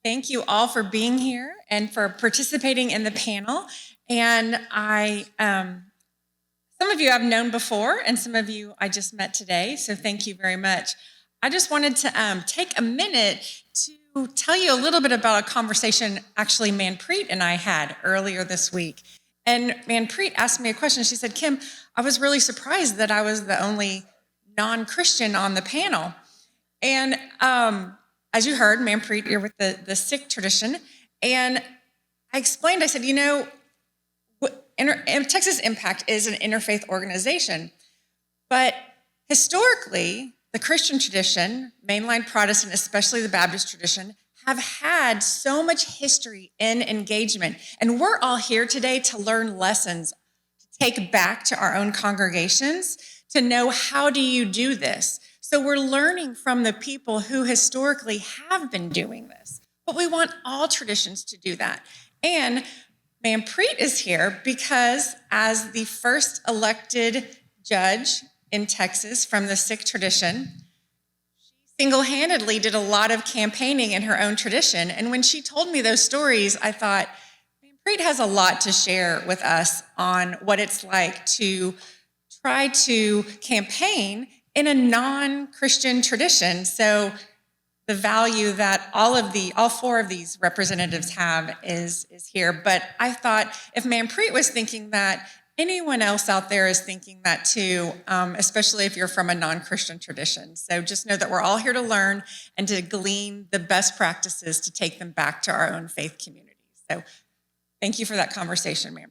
Thank you all for being here and for participating in the panel. And some of you I've known before, and some of you I just met today, so thank you very much. I just wanted to take a minute to tell you a little bit about a conversation actually Manpreet and I had earlier this week. And Manpreet asked me a question. She said, Kim, I was really surprised that I was the only non-Christian on the panel. And as you heard, Manpreet, you're with the Sikh tradition. And I explained, I said, Texas Impact is an interfaith organization. But historically, the Christian tradition, mainline Protestant, especially the Baptist tradition, have had so much history in engagement. And we're all here today to learn lessons, to take back to our own congregations, to know how do you do this. So we're learning from the people who historically have been doing this. But we want all traditions to do that. And Manpreet is here because as the first elected judge in Texas from the Sikh tradition, she single-handedly did a lot of campaigning in her own tradition. And when she told me those stories, I thought, Manpreet has a lot to share with us on what it's like to try to campaign in a non-Christian tradition. So the value that all four of these representatives have is here. But I thought if Manpreet was thinking that, anyone else out there is thinking that too, especially if you're from a non-Christian tradition. So just know that we're all here to learn and to glean the best practices to take them back to our own faith communities. So thank you for that conversation, Manpreet.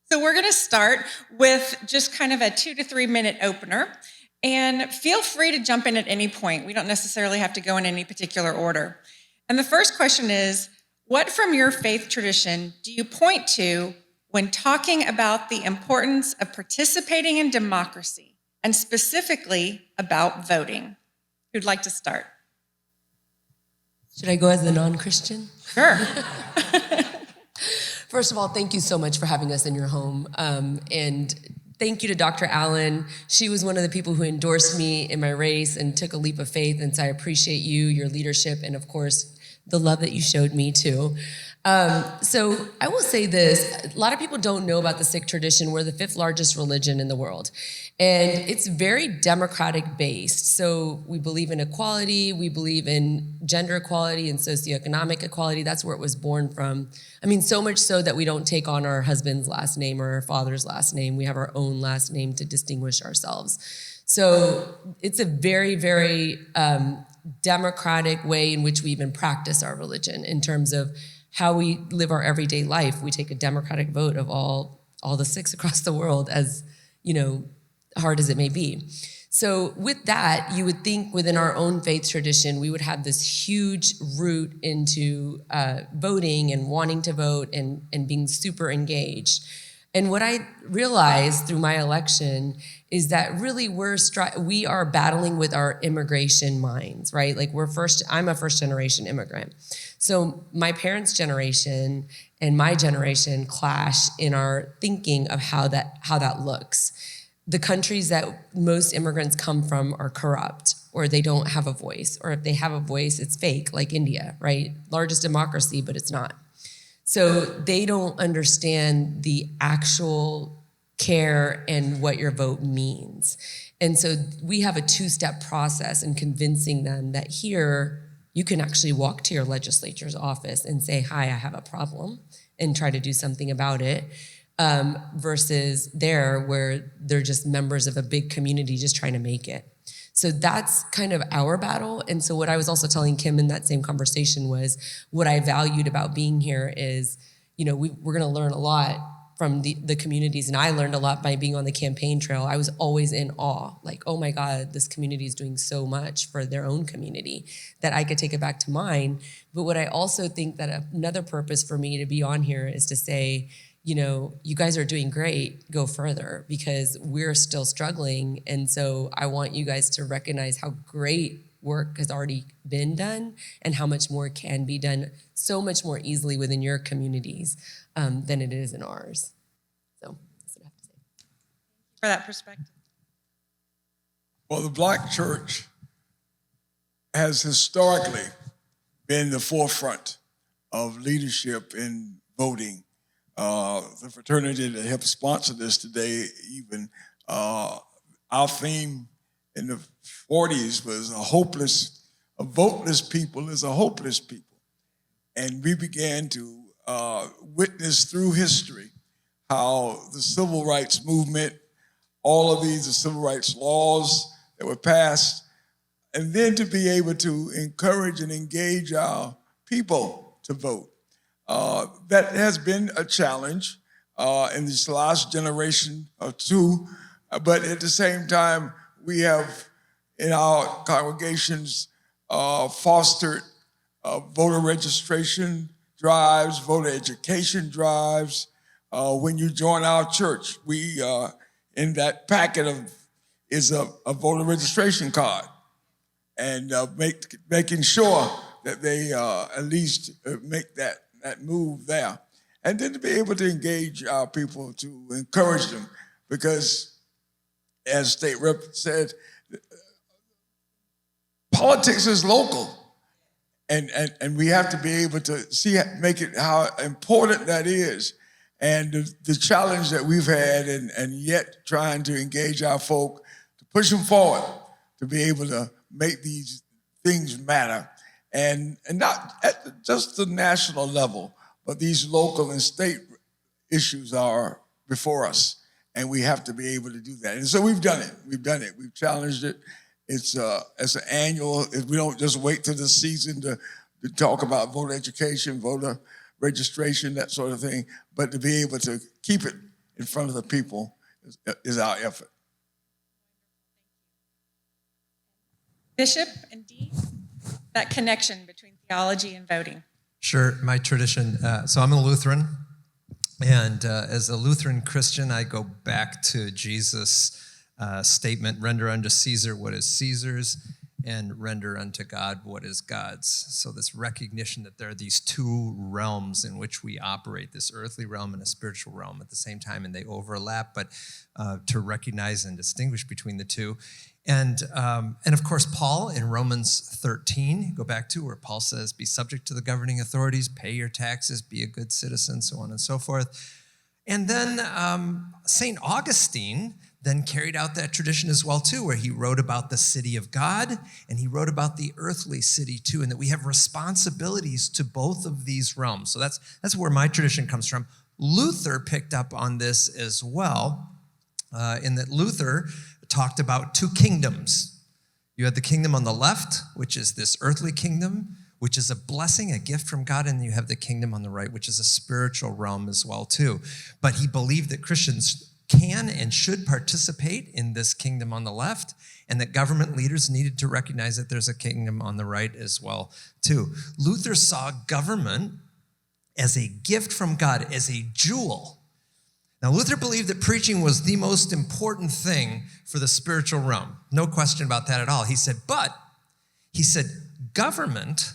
So we're going to start with just kind of a 2 to 3 minute opener, and feel free to jump in at any point. We don't necessarily have to go in any particular order. And the first question is, what from your faith tradition do you point to when talking about the importance of participating in democracy, and specifically about voting? Who'd like to start? Should I go as a non-Christian? Sure. First of all, thank you so much for having us in your home. And thank you to Dr. Allen. She was one of the people who endorsed me in my race and took a leap of faith. And so I appreciate you, your leadership, and of course, the love that you showed me too. So I will say this, a lot of people don't know about the Sikh tradition. We're the 5th largest religion in the world. And it's very democratic based. So we believe in equality, we believe in gender equality and socioeconomic equality. That's where it was born from. I mean, so much so that we don't take on our husband's last name or our father's last name. We have our own last name to distinguish ourselves. So it's a very, very democratic way in which we even practice our religion in terms of how we live our everyday life. We take a democratic vote of all the Sikhs across the world, as hard as it may be. So with that, you would think within our own faith tradition, we would have this huge root into voting and wanting to vote and being super engaged. And what I realized through my election is that really we are battling with our immigration minds, right? Like I'm a first generation immigrant. So my parents' generation and my generation clash in our thinking of how that looks. The countries that most immigrants come from are corrupt, or they don't have a voice, or if they have a voice, it's fake, like India, right? Largest democracy, but it's not. So they don't understand the actual care and what your vote means. And so we have a 2-step process in convincing them that here you can actually walk to your legislature's office and say, hi, I have a problem, and try to do something about it, versus there where they're just members of a big community just trying to make it. So that's kind of our battle. And so what I was also telling Kim in that same conversation was what I valued about being here is, we're going to learn a lot from the communities. And I learned a lot by being on the campaign trail. I was always in awe, like, oh my God, this community is doing so much for their own community that I could take it back to mine. But what I also think that another purpose for me to be on here is to say, you guys are doing great, go further, because we're still struggling. And so I want you guys to recognize how great work has already been done and how much more can be done so much more easily within your communities than it is in ours. So that's what I have to say. For that perspective. Well, the Black church has historically been the forefront of leadership in voting. The fraternity that helped sponsor this today, even our theme in the 40s was a voteless people is a hopeless people. And we began to witness through history how the civil rights movement, all of these, the civil rights laws that were passed, and then to be able to encourage and engage our people to vote. That has been a challenge in this last generation or two, but at the same time, we have in our congregations fostered voter registration drives, voter education drives. When you join our church, we in that packet is a voter registration card, and making sure that they at least make that move there. And then to be able to engage our people, to encourage them, because as State Rep said, politics is local. And we have to be able to make it how important that is. And the challenge that we've had and yet trying to engage our folk, to push them forward, to be able to make these things matter. And not at just the national level, but these local and state issues are before us. And we have to be able to do that. And so we've done it. We've challenged it. It's an annual. We don't just wait till the season to talk about voter education, voter registration, that sort of thing, but to be able to keep it in front of the people is our effort. Bishop and Dee, that connection between theology and voting. Sure, my tradition. So I'm a Lutheran, and as a Lutheran Christian, I go back to Jesus' statement, render unto Caesar what is Caesar's, and render unto God what is God's. So this recognition that there are these two realms in which we operate, this earthly realm and a spiritual realm at the same time, and they overlap, but to recognize and distinguish between the two. And of course, Paul in Romans 13, go back to where Paul says, be subject to the governing authorities, pay your taxes, be a good citizen, so on and so forth. And then St. Augustine then carried out that tradition as well too, where he wrote about the city of God and he wrote about the earthly city too, and that we have responsibilities to both of these realms. So that's where my tradition comes from. Luther picked up on this as well, in that Luther talked about two kingdoms. You had the kingdom on the left, which is this earthly kingdom, which is a blessing, a gift from God, and you have the kingdom on the right, which is a spiritual realm as well too. But he believed that Christians can and should participate in this kingdom on the left, and that government leaders needed to recognize that there's a kingdom on the right as well too. Luther saw government as a gift from God, as a jewel. Now, Luther believed that preaching was the most important thing for the spiritual realm. No question about that at all. He said, government,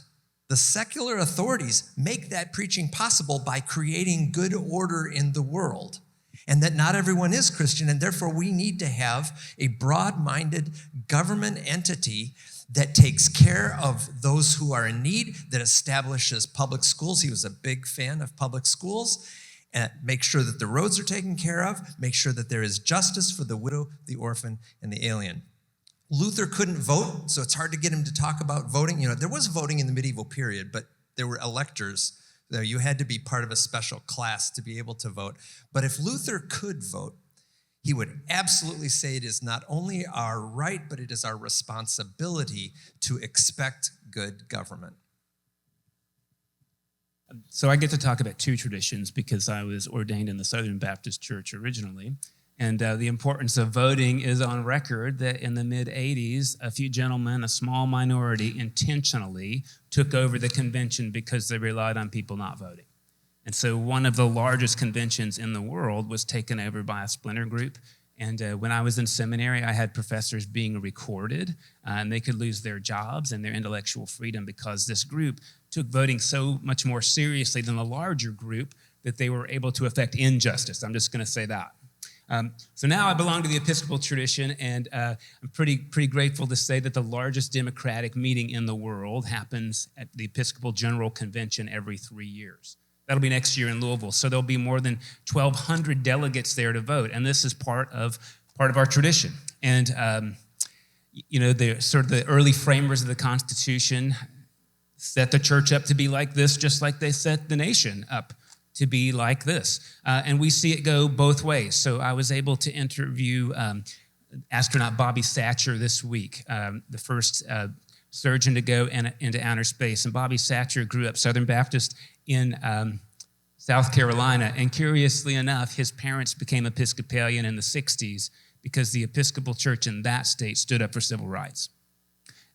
the secular authorities, make that preaching possible by creating good order in the world. And that not everyone is Christian, and therefore we need to have a broad-minded government entity that takes care of those who are in need, that establishes public schools. He was a big fan of public schools. And make sure that the roads are taken care of, make sure that there is justice for the widow, the orphan, and the alien. Luther couldn't vote, so it's hard to get him to talk about voting. You know, there was voting in the medieval period, but there were electors. You had to be part of a special class to be able to vote. But if Luther could vote, he would absolutely say it is not only our right, but it is our responsibility to expect good government. So I get to talk about two traditions because I was ordained in the Southern Baptist Church originally. And the importance of voting is on record that in the mid-'80s, a few gentlemen, a small minority, intentionally took over the convention because they relied on people not voting. And so one of the largest conventions in the world was taken over by a splinter group. And when I was in seminary, I had professors being recorded, and they could lose their jobs and their intellectual freedom because this group took voting so much more seriously than the larger group that they were able to affect injustice. I'm just going to say that. So now I belong to the Episcopal tradition, and I'm pretty grateful to say that the largest democratic meeting in the world happens at the Episcopal General Convention every 3 years. That'll be next year in Louisville. So there'll be more than 1,200 delegates there to vote, and this is part of our tradition. And the early framers of the Constitution set the church up to be like this, just like they set the nation up to be like this. And we see it go both ways. So I was able to interview astronaut Bobby Satcher this week, the first surgeon to go into outer space. And Bobby Satcher grew up Southern Baptist in South Carolina. And curiously enough, his parents became Episcopalian in the 60s because the Episcopal Church in that state stood up for civil rights.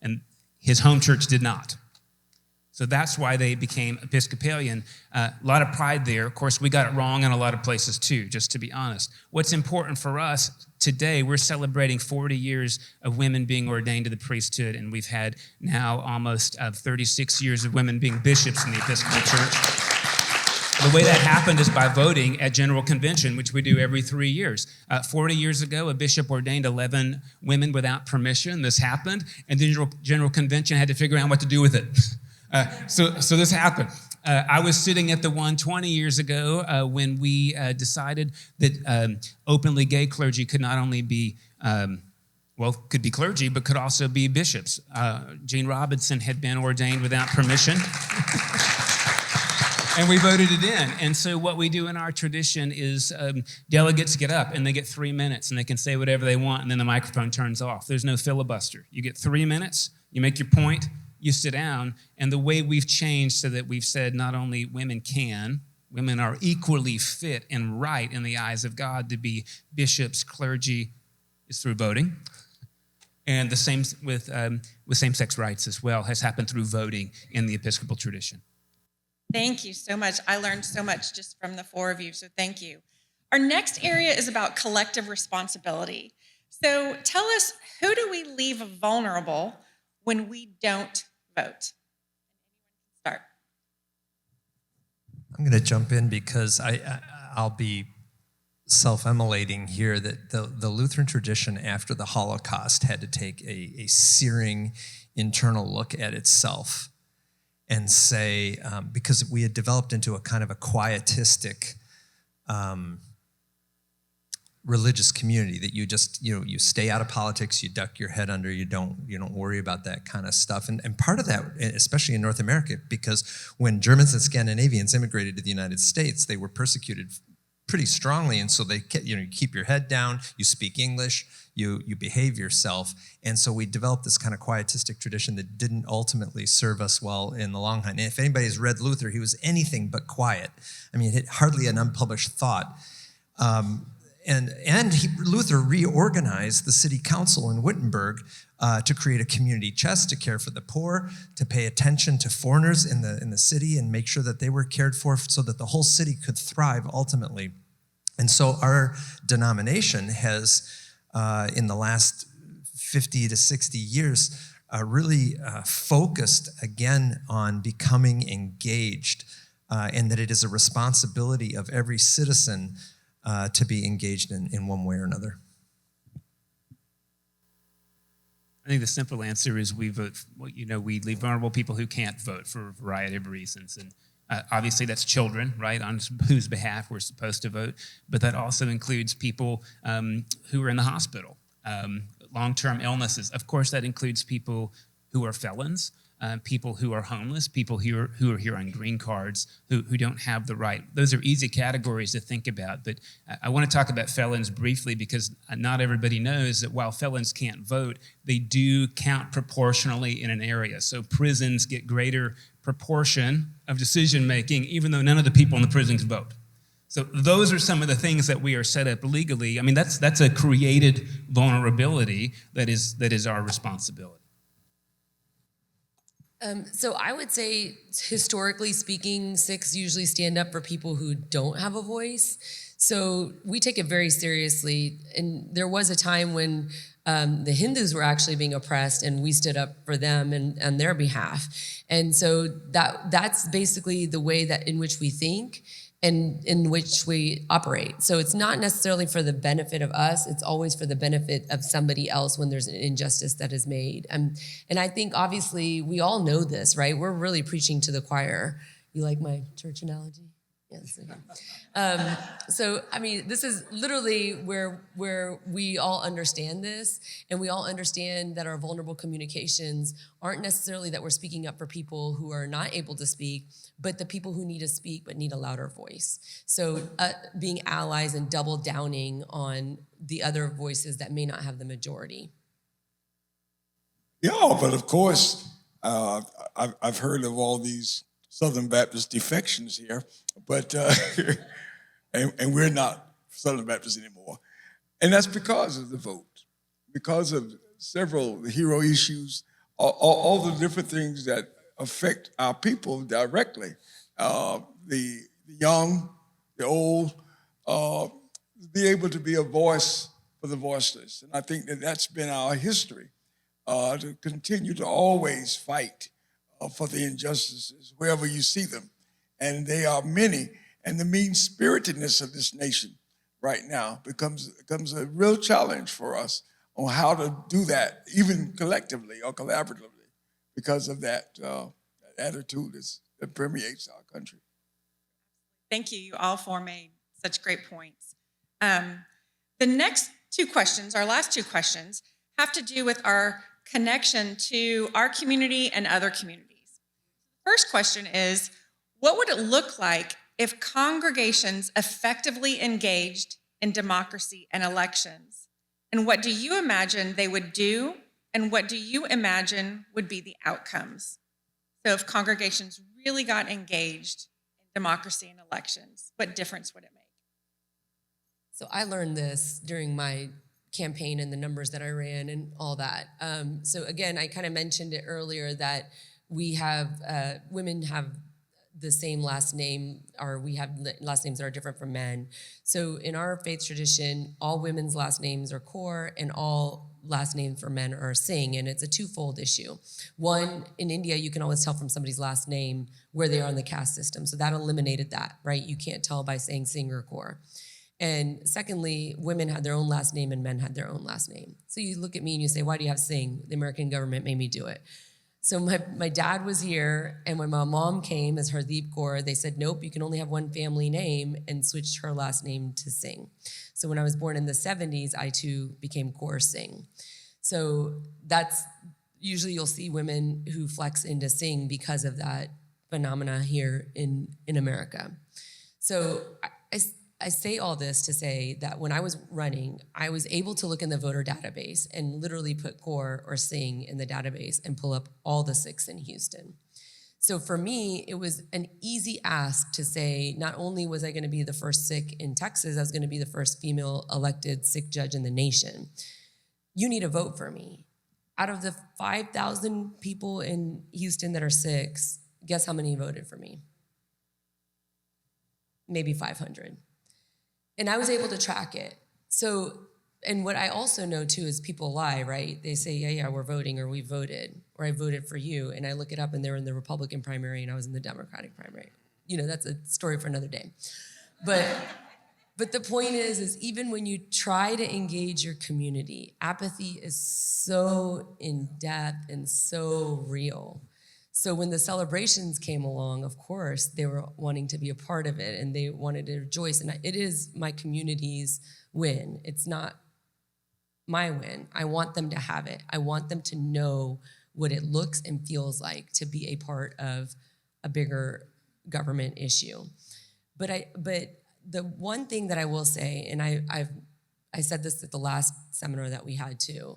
And his home church did not. So that's why they became Episcopalian. A lot of pride there. Of course, we got it wrong in a lot of places too, just to be honest. What's important for us today, we're celebrating 40 years of women being ordained to the priesthood, and we've had now almost 36 years of women being bishops in the Episcopal Church. The way that happened is by voting at General Convention, which we do every 3 years. 40 years ago, a bishop ordained 11 women without permission. This happened, and the General Convention had to figure out what to do with it. So this happened. I was sitting at the one 20 years ago when we decided that openly gay clergy could not only be, could be clergy, but could also be bishops. Gene Robinson had been ordained without permission. And we voted it in. And so what we do in our tradition is delegates get up and they get 3 minutes and they can say whatever they want and then the microphone turns off. There's no filibuster. You get 3 minutes, you make your point, you sit down, and the way we've changed so that we've said not only women are equally fit and right in the eyes of God to be bishops, clergy, is through voting. And the same with same-sex rights as well has happened through voting in the Episcopal tradition. Thank you so much. I learned so much just from the four of you, so thank you. Our next area is about collective responsibility. So tell us, who do we leave vulnerable when we don't vote? Start. I'm going to jump in because I'll be self-immolating here that the Lutheran tradition after the Holocaust had to take a searing internal look at itself and say, because we had developed into a kind of a quietistic religious community that you stay out of politics, you duck your head under, you don't worry about that kind of stuff. And part of that, especially in North America, because when Germans and Scandinavians immigrated to the United States, they were persecuted pretty strongly, and so they you keep your head down, you speak English, you behave yourself, and so we developed this kind of quietistic tradition that didn't ultimately serve us well in the long run. And if anybody's read Luther, he was anything but quiet. I mean, hardly an unpublished thought. Luther reorganized the city council in Wittenberg to create a community chest, to care for the poor, to pay attention to foreigners in the city and make sure that they were cared for so that the whole city could thrive ultimately. And so our denomination has, in the last 50 to 60 years, really focused again on becoming engaged, and that it is a responsibility of every citizen to be engaged in one way or another. I think the simple answer is we vote. We leave vulnerable people who can't vote for a variety of reasons, and obviously that's children, right, on whose behalf we're supposed to vote. But that also includes people who are in the hospital, long-term illnesses. Of course, that includes people who are felons. People who are homeless, people who are here on green cards, who don't have the right. Those are easy categories to think about, but I want to talk about felons briefly because not everybody knows that while felons can't vote, they do count proportionally in an area. So prisons get greater proportion of decision-making, even though none of the people in the prisons vote. So those are some of the things that we are set up legally. I mean, that's a created vulnerability that is our responsibility. So I would say, historically speaking, Sikhs usually stand up for people who don't have a voice. So we take it very seriously. And there was a time when the Hindus were actually being oppressed, and we stood up for them and on their behalf. And so that's basically the way that in which we think. and in which we operate. So it's not necessarily for the benefit of us, it's always for the benefit of somebody else when there's an injustice that is made. And I think obviously we all know this, right? We're really preaching to the choir. You like my church analogy? Yes. Okay. So, I mean, this is literally where we all understand this, and we all understand that our vulnerable communications aren't necessarily that we're speaking up for people who are not able to speak, but the people who need to speak but need a louder voice. So being allies and double downing on the other voices that may not have the majority. Yeah, but of course, I've heard of all these Southern Baptist defections here, but and we're not Southern Baptists anymore. And that's because of the vote, because of several hero issues, all the different things that affect our people directly. The young, the old, be able to be a voice for the voiceless. And I think that that's been our history, to continue to always fight for the injustices wherever you see them. And they are many. And the mean-spiritedness of this nation right now becomes a real challenge for us on how to do that, even collectively or collaboratively, because of that attitude that permeates our country. Thank you. You all four made such great points. The next two questions, our last two questions, have to do with our connection to our community and other communities. First question is, what would it look like if congregations effectively engaged in democracy and elections? And what do you imagine they would do? And what do you imagine would be the outcomes? So if congregations really got engaged in democracy and elections, what difference would it make? So I learned this during my campaign and the numbers that I ran and all that. So again, I kind of mentioned it earlier that we have, women have the same last name, or we have last names that are different from men. So in our faith tradition, all women's last names are Kaur and all last names for men are Singh, and it's a twofold issue. One, in India, you can always tell from somebody's last name where they are in the caste system. So that eliminated that, right? You can't tell by saying Singh or Kaur. And secondly, women had their own last name and men had their own last name. So you look at me and you say, why do you have Singh? The American government made me do it. So my dad was here, and when my mom came as Hardeep Kaur, they said, nope, you can only have one family name, and switched her last name to Singh. So when I was born in the 70s, I too became Kaur Singh. So that's, usually you'll see women who flex into Singh because of that phenomena here in America. So I say all this to say that when I was running, I was able to look in the voter database and literally put Kaur or Singh in the database and pull up all the Sikhs in Houston. So for me, it was an easy ask to say, not only was I going to be the first Sikh in Texas, I was going to be the first female elected Sikh judge in the nation. You need to vote for me. Out of the 5,000 people in Houston that are Sikhs, guess how many voted for me? Maybe 500. And I was able to track it. So, and what I also know too is people lie, right? They say, yeah, we're voting, or we voted, or I voted for you. And I look it up and they're in the Republican primary and I was in the Democratic primary. You know, that's a story for another day. But the point is even when you try to engage your community, apathy is so in-depth and so real. So when the celebrations came along, of course, they were wanting to be a part of it and they wanted to rejoice. And it is my community's win. It's not my win. I want them to have it. I want them to know what it looks and feels like to be a part of a bigger government issue. But the one thing that I will say, and I said this at the last seminar that we had too,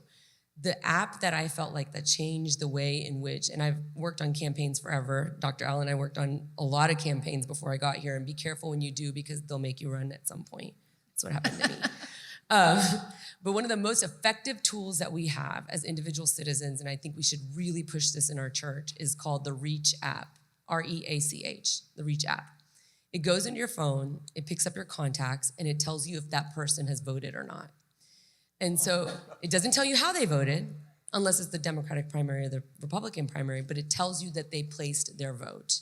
the app that I felt like that changed the way in which, and I've worked on campaigns forever. Dr. Allen, I worked on a lot of campaigns before I got here, and be careful when you do because they'll make you run at some point. That's what happened to me. But one of the most effective tools that we have as individual citizens, and I think we should really push this in our church, is called the Reach app, REACH, the Reach app. It goes into your phone, it picks up your contacts, and it tells you if that person has voted or not. And so it doesn't tell you how they voted, unless it's the Democratic primary or the Republican primary, but it tells you that they placed their vote.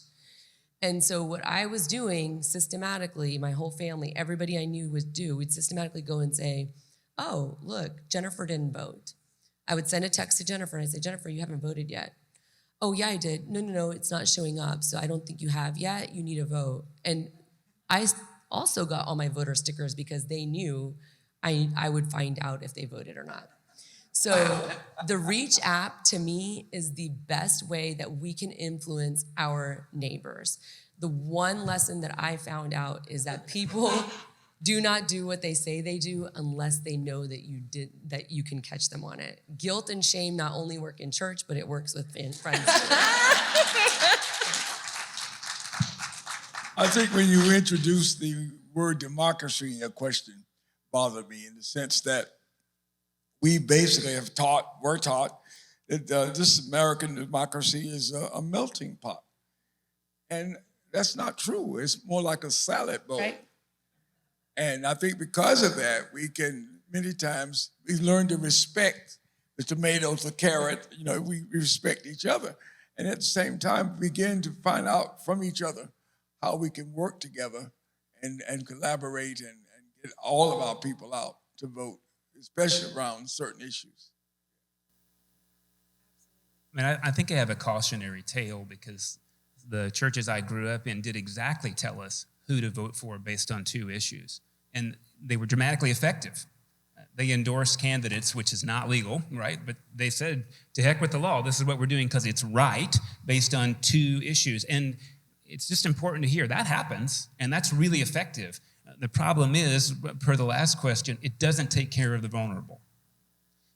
And so what I was doing systematically, my whole family, everybody I knew would do, we'd systematically go and say, oh, look, Jennifer didn't vote. I would send a text to Jennifer and I'd say, Jennifer, you haven't voted yet. Oh, yeah, I did. No, it's not showing up. So I don't think you have yet. You need to vote. And I also got all my voter stickers because they knew I would find out if they voted or not. So the Reach app, to me, is the best way that we can influence our neighbors. The one lesson that I found out is that people do not do what they say they do unless they know that you can catch them on it. Guilt and shame not only work in church, but it works with friends. I think when you introduced the word democracy in your question, bothered me in the sense that we basically we're taught that this American democracy is a melting pot. And that's not true. It's more like a salad bowl. Right. And I think because of that, we can many times we learn to respect the tomatoes, the carrot, we respect each other. And at the same time, begin to find out from each other how we can work together and collaborate and get all of our people out to vote, especially around certain issues. I mean, I think I have a cautionary tale because the churches I grew up in did exactly tell us who to vote for based on two issues. And they were dramatically effective. They endorsed candidates, which is not legal, right? But they said, to heck with the law. This is what we're doing because it's right based on two issues. And it's just important to hear that happens, and that's really effective. The problem is, per the last question, it doesn't take care of the vulnerable.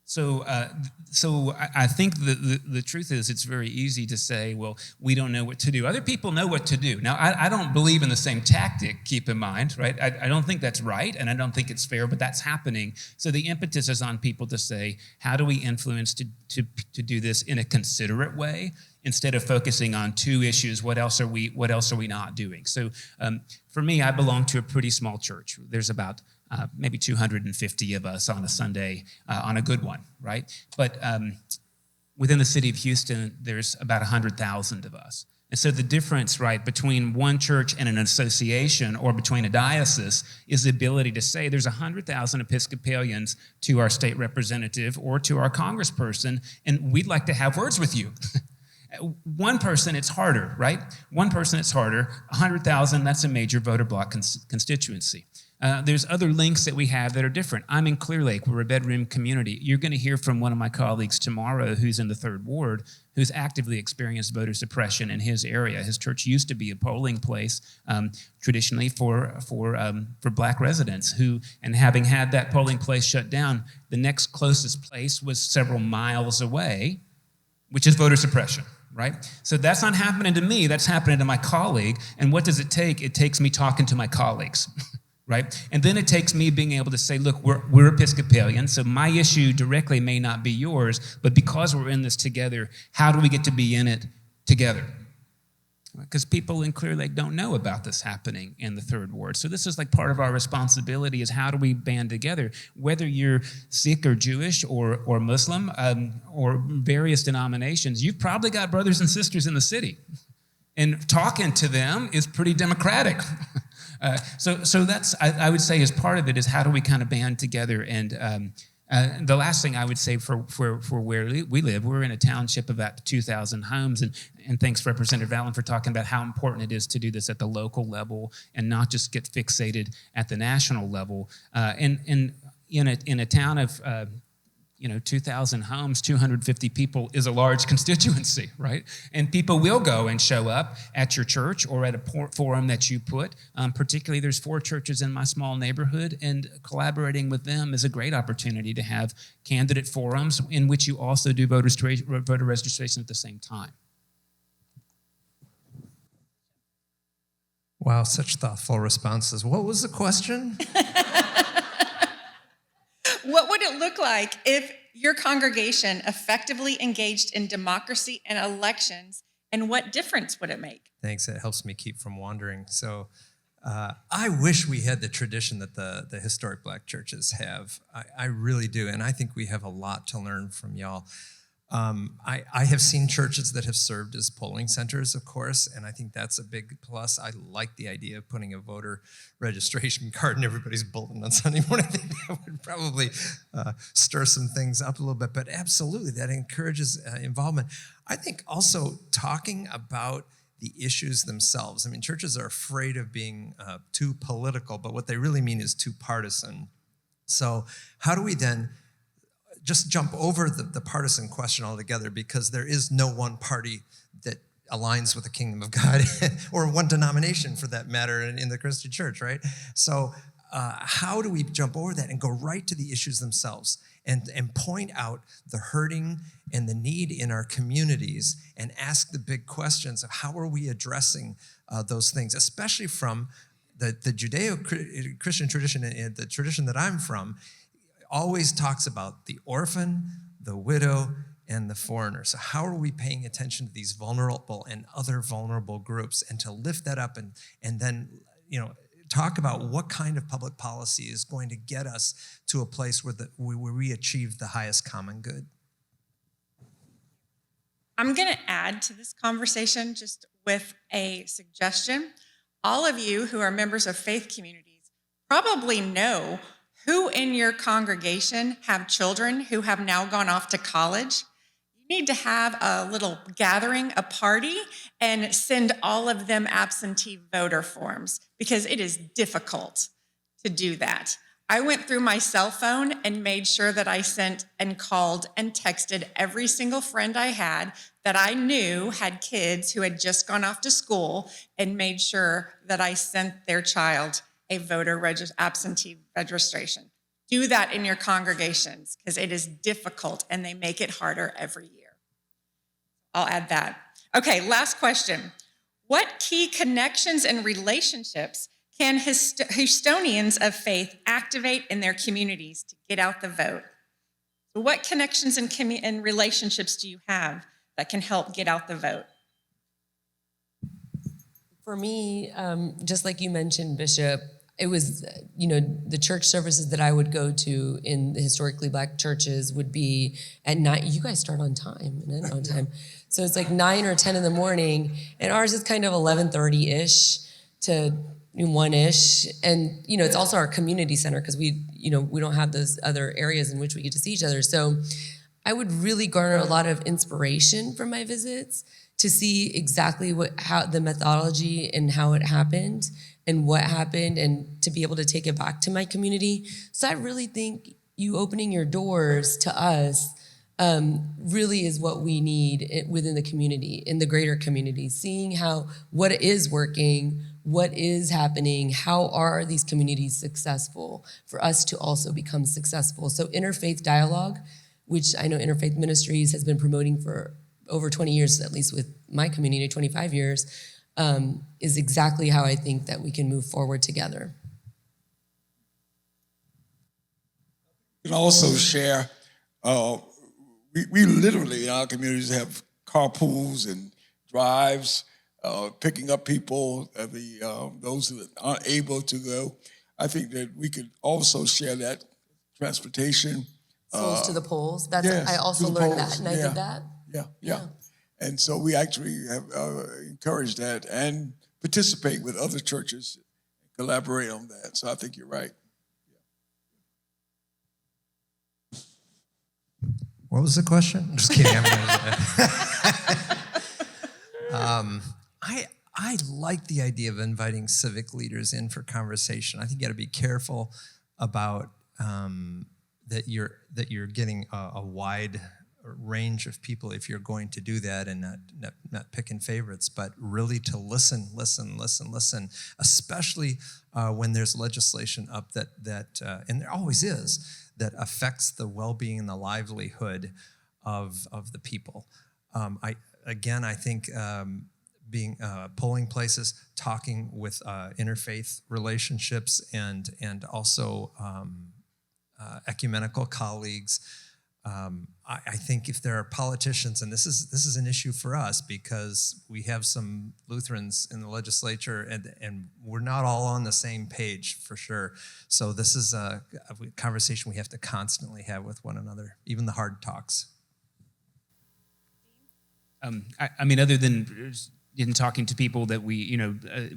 So I think the truth is it's very easy to say, well, we don't know what to do. Other people know what to do. Now, I don't believe in the same tactic, keep in mind, right? I don't think that's right, and I don't think it's fair, but that's happening. So the impetus is on people to say, how do we influence to do this in a considerate way instead of focusing on two issues? What else are we not doing? So for me, I belong to a pretty small church. There's about maybe 250 of us on a Sunday, on a good one, right? But within the city of Houston, there's about 100,000 of us. And so the difference, right, between one church and an association or between a diocese is the ability to say there's 100,000 Episcopalians to our state representative or to our congressperson, and we'd like to have words with you. One person, it's harder, right? One person, it's harder. 100,000, that's a major voter block constituency. There's other links that we have that are different. I'm in Clear Lake. We're a bedroom community. You're going to hear from one of my colleagues tomorrow who's in the 3rd Ward, who's actively experienced voter suppression in his area. His church used to be a polling place traditionally for Black residents and having had that polling place shut down, the next closest place was several miles away, which is voter suppression. Right? So that's not happening to me, that's happening to my colleague. And what does it take? It takes me talking to my colleagues, right? And then it takes me being able to say, look, we're Episcopalian, so my issue directly may not be yours, but because we're in this together, how do we get to be in it together? Because people in Clear Lake don't know about this happening in the 3rd Ward. So this is like part of our responsibility is how do we band together? Whether you're Sikh or Jewish or Muslim or various denominations, you've probably got brothers and sisters in the city. And talking to them is pretty democratic. So that's, I would say, as part of it is how do we kind of band together and the last thing I would say for where we live, we're in a township of about 2,000 homes, and thanks Representative Allen for talking about how important it is to do this at the local level and not just get fixated at the national level. And in a town of 2,000 homes, 250 people is a large constituency, right? And people will go and show up at your church or at a forum that you put. Particularly, there's 4 churches in my small neighborhood, and collaborating with them is a great opportunity to have candidate forums in which you also do voter registration at the same time. Wow, such thoughtful responses. What was the question? What would it look like if your congregation effectively engaged in democracy and elections, and what difference would it make? Thanks, it helps me keep from wandering. So I wish we had the tradition that the historic Black churches have. I really do, and I think we have a lot to learn from y'all. I have seen churches that have served as polling centers, of course, and I think that's a big plus. I like the idea of putting a voter registration card in everybody's bulletin on Sunday morning. I think that would probably stir some things up a little bit, but absolutely, that encourages involvement. I think also talking about the issues themselves. I mean, churches are afraid of being too political, but what they really mean is too partisan. So how do we then just jump over the partisan question altogether, because there is no one party that aligns with the kingdom of God or one denomination for that matter in the Christian church, right? So how do we jump over that and go right to the issues themselves and point out the hurting and the need in our communities and ask the big questions of how are we addressing those things, especially from the Judeo-Christian tradition and the tradition that I'm from, always talks about the orphan, the widow, and the foreigner. So how are we paying attention to these vulnerable and other vulnerable groups, and to lift that up and then, talk about what kind of public policy is going to get us to a place where we achieve the highest common good? I'm going to add to this conversation just with a suggestion. All of you who are members of faith communities probably know who in your congregation have children who have now gone off to college. You need to have a little gathering, a party, and send all of them absentee voter forms, because it is difficult to do that. I went through my cell phone and made sure that I sent and called and texted every single friend I had that I knew had kids who had just gone off to school, and made sure that I sent their child a voter absentee registration. Do that in your congregations, because it is difficult and they make it harder every year. I'll add that. Okay, last question. What key connections and relationships can Houstonians of faith activate in their communities to get out the vote? So what connections and relationships do you have that can help get out the vote? For me, just like you mentioned, Bishop, it was, the church services that I would go to in the historically Black churches would be at night. You guys start on time and end on time. So it's like 9 or 10 in the morning, and ours is kind of 11:30-ish to 1-ish. And, it's also our community center, because we don't have those other areas in which we get to see each other. So I would really garner a lot of inspiration from my visits to see exactly how the methodology and how it happened and what happened, and to be able to take it back to my community. So I really think you opening your doors to us really is what we need within the community, in the greater community, seeing what is working, what is happening, how are these communities successful for us to also become successful. So interfaith dialogue, which I know Interfaith Ministries has been promoting for over 20 years, at least with my community, 25 years, is exactly how I think that we can move forward together. You can also share, we literally in our communities have carpools and drives, picking up people, those who aren't able to go. I think that we could also share that transportation. Souls to the polls. Yes, I also learned that, and I did that. Yeah. And so we actually have encouraged that and participate with other churches, collaborate on that. So I think you're right. What was the question? I'm just kidding. I like the idea of inviting civic leaders in for conversation. I think you got to be careful about that you're getting a wide range of people if you're going to do that, and not picking favorites, but really to listen, especially when there's legislation up that and there always is, that affects the well-being and the livelihood of the people. I think being polling places, talking with interfaith relationships, and also ecumenical colleagues. I think if there are politicians, and this is an issue for us because we have some Lutherans in the legislature, and we're not all on the same page for sure. So this is a conversation we have to constantly have with one another, even the hard talks. I mean, other than in talking to people that we,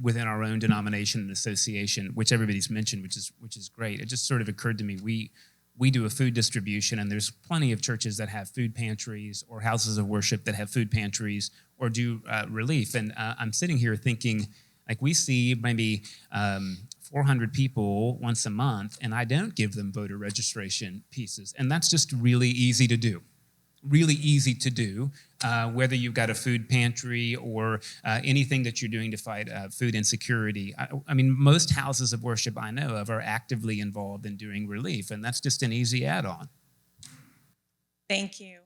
within our own denomination and association, which everybody's mentioned, which is great. It just sort of occurred to me, we do a food distribution, and there's plenty of churches that have food pantries or houses of worship that have food pantries or do relief. And I'm sitting here thinking, like, we see maybe 400 people once a month, and I don't give them voter registration pieces. And that's just really easy to do. Really easy to do, whether you've got a food pantry or anything that you're doing to fight food insecurity. I mean, most houses of worship I know of are actively involved in doing relief, and that's just an easy add-on. Thank you.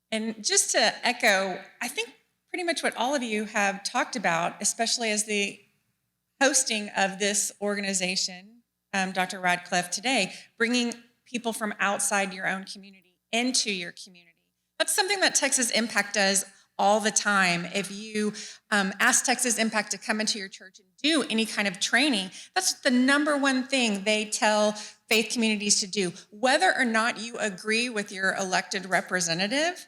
And just to echo, I think pretty much what all of you have talked about, especially as the hosting of this organization, Dr. Ratliff today, bringing people from outside your own community into your community. That's something that Texas Impact does all the time. If you ask Texas Impact to come into your church and do any kind of training, that's the number one thing they tell faith communities to do. Whether or not you agree with your elected representative,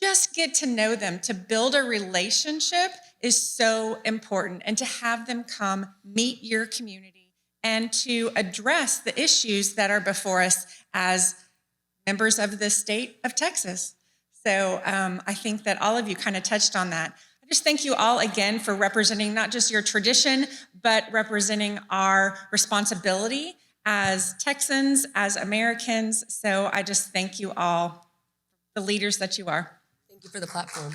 just get to know them. To build a relationship is so important, and to have them come meet your community and to address the issues that are before us as members of the state of Texas. So I think that all of you kind of touched on that. I just thank you all again for representing not just your tradition, but representing our responsibility as Texans, as Americans. So I just thank you all, the leaders that you are. Thank you for the platform.